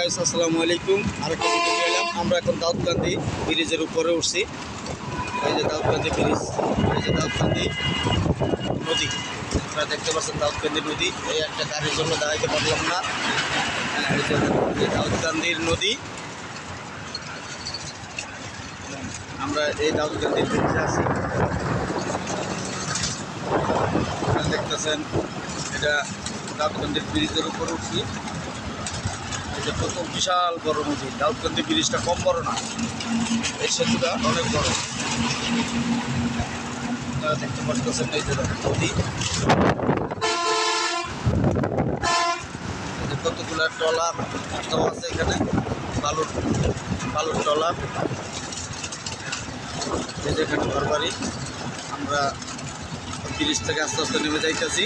Guys, আসসালামু আলাইকুম। আরেকটা ভিডিও নিয়ে এলাম। আমরা এখন দাউদকান্দি ব্রিজের উপরে উঠছি। এই যে দাউদকান্দি ব্রিজ, এই যে দাউদকান্দি নদী। আপনারা দেখতে পাচ্ছেন দাউদকান্দি নদী। এই একটা গাড়ির জন্য দাঁড়াইতে পারলাম না। এই যে দাউদকান্দির নদী। আমরা এই দাউদকান্দির ব্রিজে আছি। দেখতেছেন এটা দাউদকান্দির ব্রিজের উপরে উঠছি। এই যে প্রথম বিশাল বড় নদী। দাউদকান্দি ব্রিজটা কম বড় না, এই সেতুটা অনেক বড়। আপনারা দেখতে পাচ্ছেন এই যে নদী, কতগুলো ট্রলার দেওয়া আছে এখানে, বালুর ট্রলার। এই যে এখানে ঘরবাড়ি। আমরা ব্রিজ থেকে আস্তে আস্তে নেমে যাইতেছি।